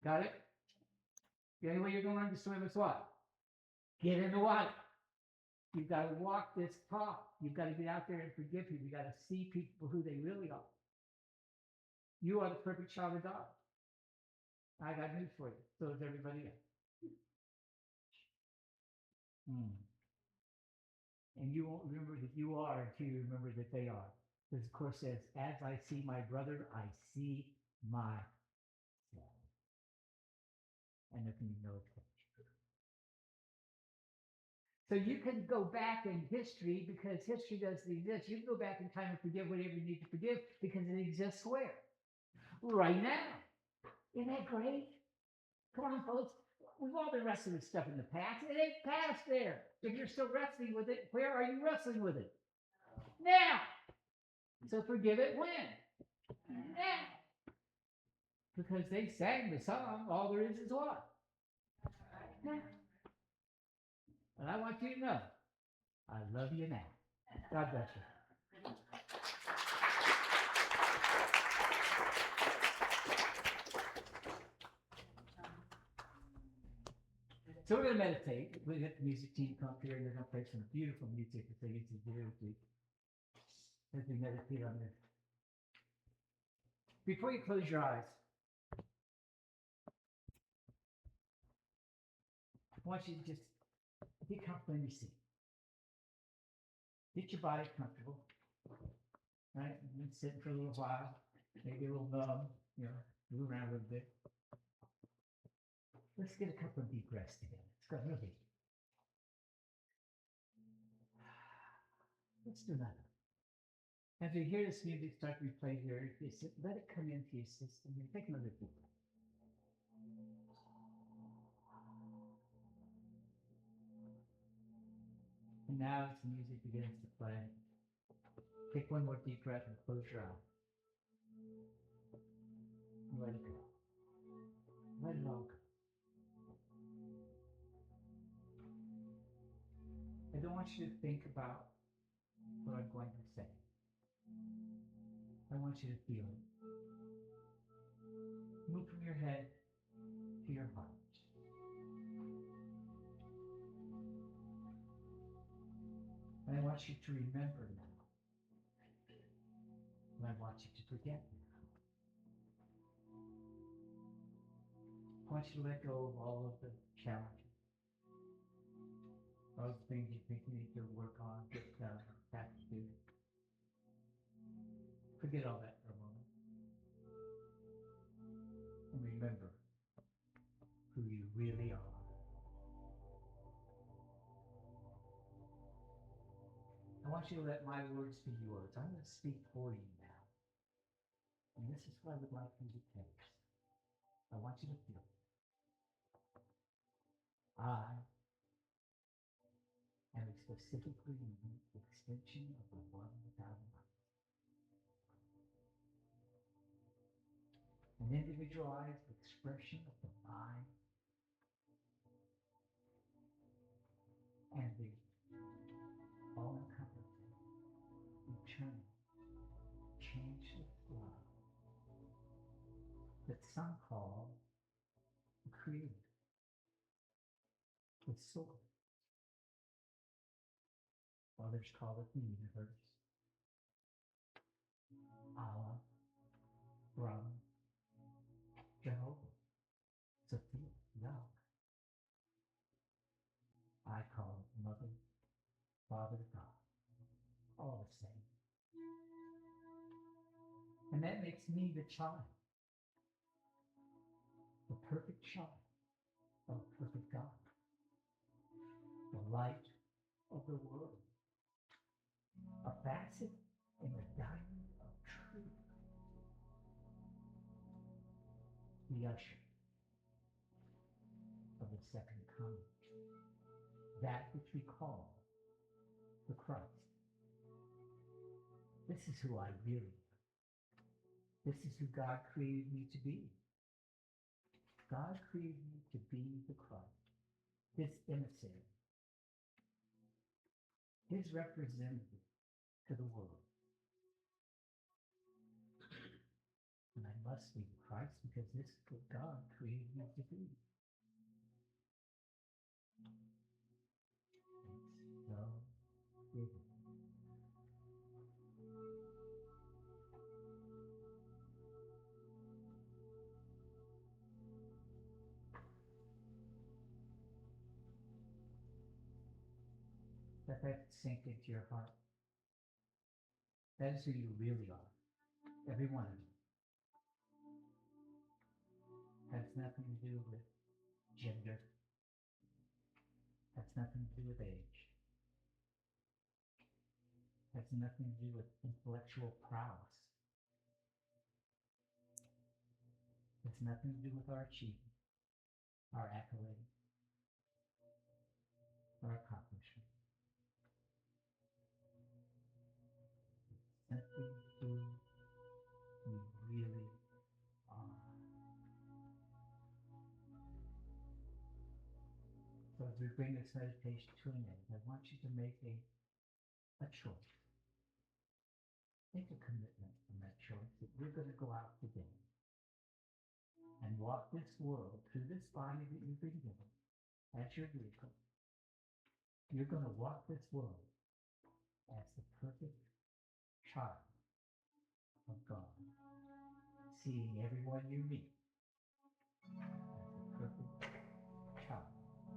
Got it? The only way you're going to learn to swim is what? Get in the water. You've got to walk this talk. You've got to get out there and forgive people. You've got to see people who they really are. You are the perfect child of God. I got news for you. So is everybody else. And you won't remember that you are until you remember that they are. Because the Course says, as I see my brother, I see myself. and there can be no attention. So you can go back in history because history doesn't exist. You can go back in time and forgive whatever you need to forgive because it exists where? Right now. Isn't that great? Come on, folks. We've all been wrestling with stuff in the past. It ain't past there. If you're still wrestling with it, where are you wrestling with it? Now. So forgive it when? Now. Because they sang the song, all there is what? Now. And I want you to know, I love you now. God bless you. So we're going to meditate. We get the music team come up here and they're going to play some beautiful music that they usually do as we meditate on this. Before you close your eyes, I want you to just get comfortable in your seat. Get your body comfortable, right? And then sit for a little while, maybe a little numb, move around a little bit. Let's get a couple of deep breaths together. Let's go real deep. Let's do that. As you hear this music start to be played here, let it come into your system. Take another deep breath. And now as the music begins to play, take one more deep breath and close your eyes. And let it go. Let it all go. I don't want you to think about what I'm going to say. I want you to feel it. Move from your head to your heart. And I want you to remember now. And I want you to forget now. I want you to let go of all of the challenges, all the things you think you need to work on, get done, have to do. Forget all that for a moment. And remember who you really are. I want you to let my words be yours. I'm going to speak for you now. And this is what I would like you to taste. I want you to feel it. I am a specifically unique extension of the one without a mind. An individualized expression of the mind and the all-encompassing, eternal, changeless love that some call the Creator, the Source. Others call it the universe, Allah, Brahma, Jehovah, Sophia, Yahweh. I call it Mother, Father, God, all the same. And that makes me the child, the perfect child of perfect God, the light of the world, a facet in the diamond of truth, the usher of the second coming, that which we call the Christ. This is who I really am. This is who God created me to be. God created me to be the Christ, his emissary, his representative to the world. And I must be the Christ because this is what God created me to be. It's so big. Let that sink into your heart. That is who you really are. Every one of you. Has nothing to do with gender. Has nothing to do with age. Has nothing to do with intellectual prowess. Has nothing to do with our achievement, our accolade, our accomplishment. It's simply who we really are. So as we bring this meditation to an end, I want you to make a choice. Make a commitment from that choice that you're going to go out today and walk this world through this body that you've been given as your vehicle. You're going to walk this world as the perfect child of God, seeing everyone you meet as the perfect child of God.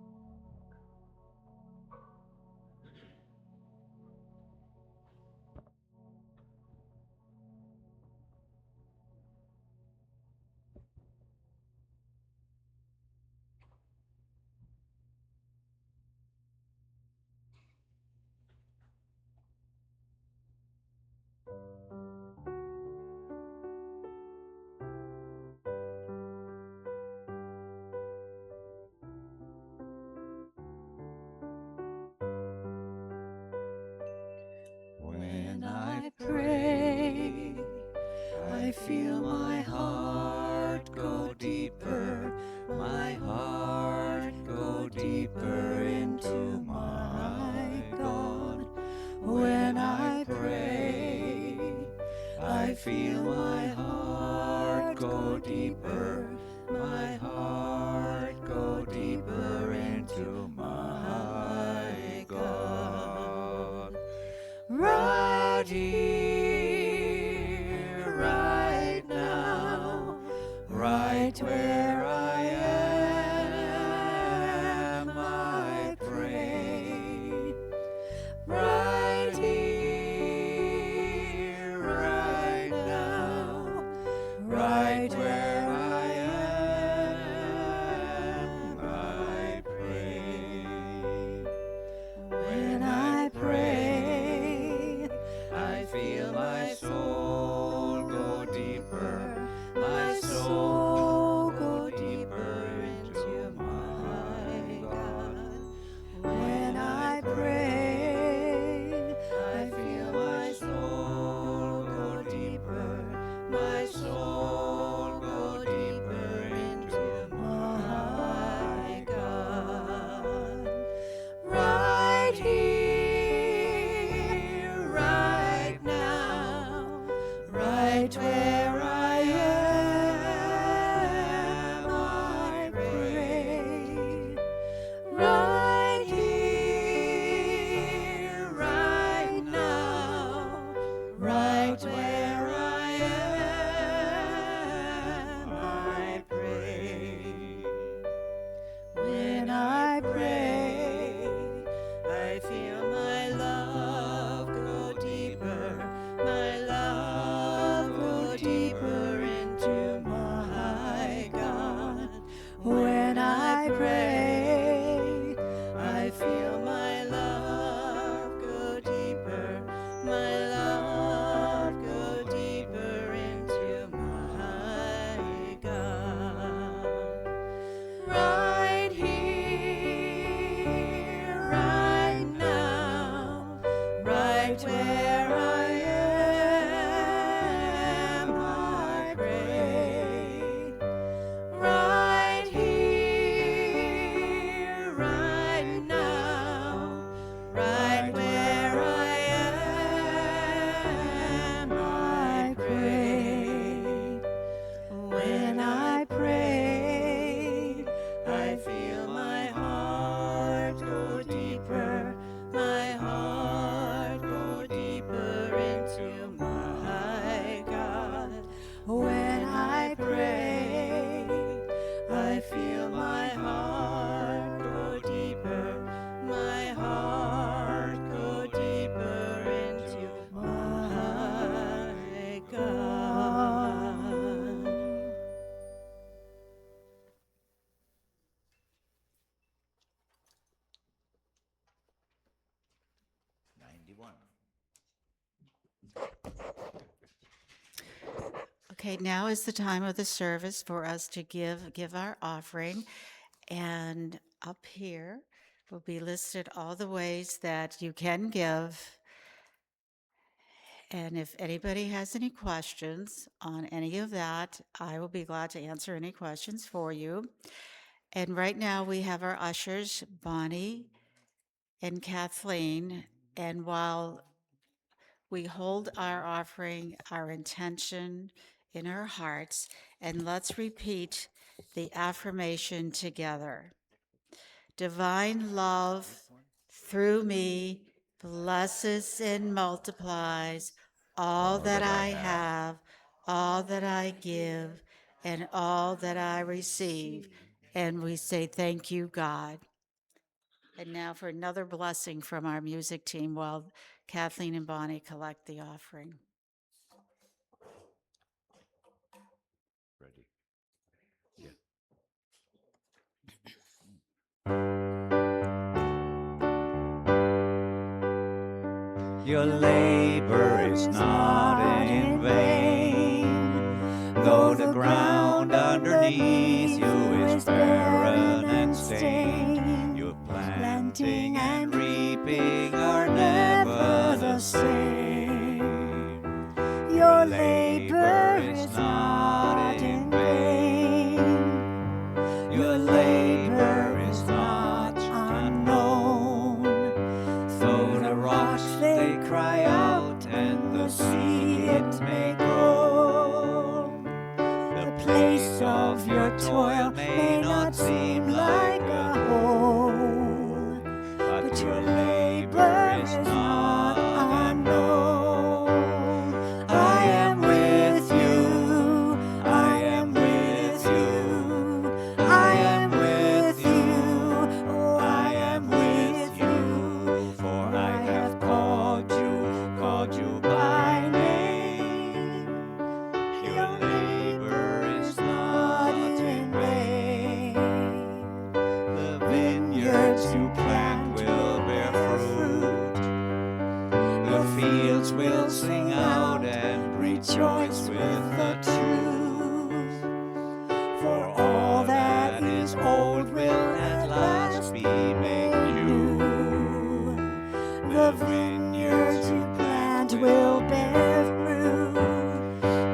When I pray, I feel my heart go deeper, my heart go deeper into my God. When I pray, I feel my heart go deeper, my heart go deeper into my God. Right here, right now, right where I am, I pray. Right here, right now, right where I am, I pray. When I pray, I feel my soul go deeper, my soul go deeper into my God. When I pray, I feel my soul go deeper, my soul go deeper into my God. Right here, right now, right where I am, I pray. Right here, right now, right where I am, I pray. When I pray, I feel my love go deeper, my love go deeper into my God. When I pray, I feel my love go deeper, my love go Okay, now is the time of the service for us to give our offering. And up here will be listed all the ways that you can give. And if anybody has any questions on any of that, I will be glad to answer any questions for you. And right now we have our ushers, Bonnie and Kathleen. And while we hold our offering, our intention in our hearts, and let's repeat the affirmation together. Divine love through me blesses and multiplies all that I have, all that I give, and all that I receive. And we say, thank you, God. And now for another blessing from our music team while Kathleen and Bonnie collect the offering. Ready? Your labor is not in vain, though the ground underneath you is barren and stained. Your planting and reaping are never the same. Your labor is not in vain. Your labor is not unknown. Though the rocks they cry out and the sea it may grow, the place of your toil may not seem like a home, but your labor is not unknown. I am with you, I am with you, I am with you, oh I am with you, for I have called you by name. Your labor is not in vain. The vineyards you plant will bear fruit. The fields will sing out and rejoice with the truth. For all that is old will at last be made new. The vineyards you plant will bear fruit.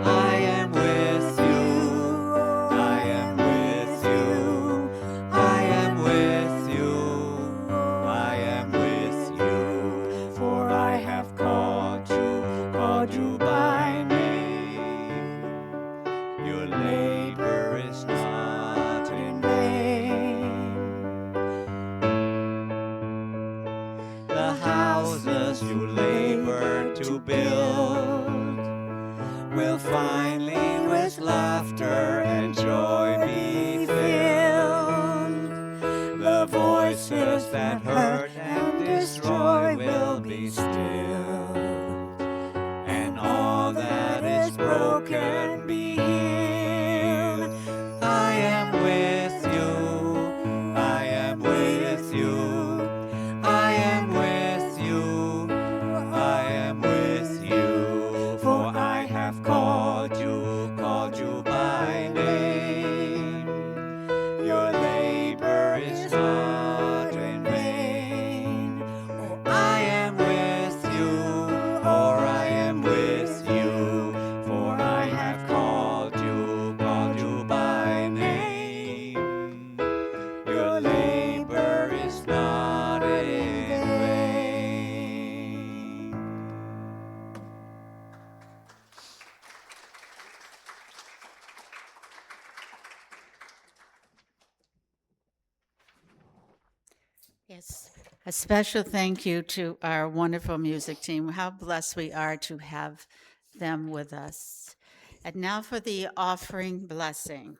I am with you, I am with you, I am with you, I am with you, for I have called you by name. Your labor is not in vain. The houses you labor to build will finally with laughter and joy be filled. The voices that hurt and destroy will be stilled, and all that is broken be healed. I am with you, I am with you, I am with you, I am with you, for I have called you by name. Your labor is not in vain. Oh, I am with you, or I am with you, for I have called you by name. Your labor is not in vain. Yes, a special thank you to our wonderful music team. How blessed we are to have them with us. And now for the offering blessing.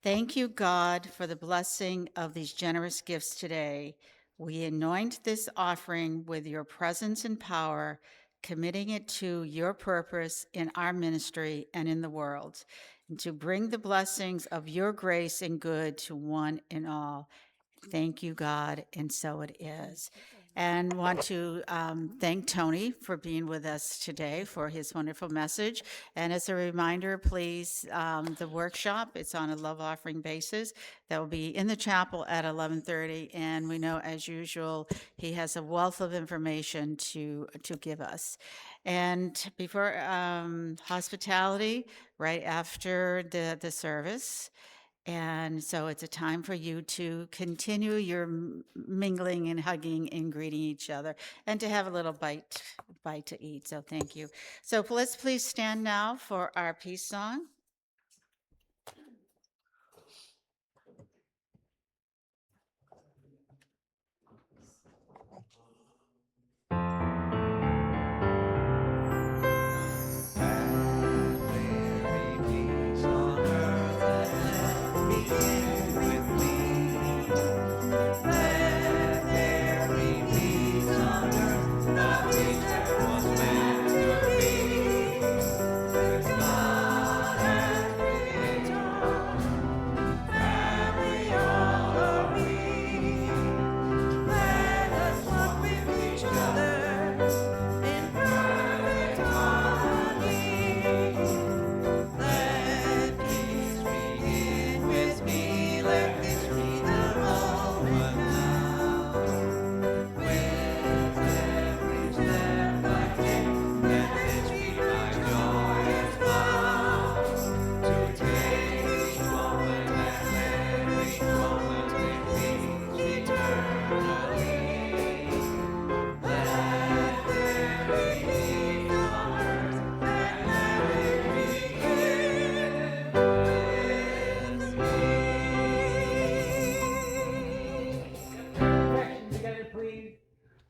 Thank you, God, for the blessing of these generous gifts today. We anoint this offering with your presence and power, committing it to your purpose in our ministry and in the world, and to bring the blessings of your grace and good to one and all. Thank you, God, and so it is. and want to thank Tony for being with us today for his wonderful message. And as a reminder, please, the workshop, it's on a love offering basis. That will be in the chapel at 11:30. And we know, as usual, he has a wealth of information to give us. And before hospitality, right after the service. And so it's a time for you to continue your mingling and hugging and greeting each other and to have a little bite to eat. So thank you. So let's please stand now for our peace song.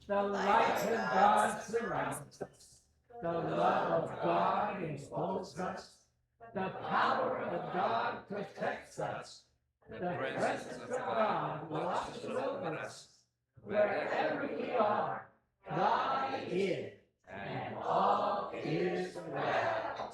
The light of God surrounds us. The love of God enfolds us. The power of God protects us. The presence of God watches over us. Wherever we are, God is, and all is well.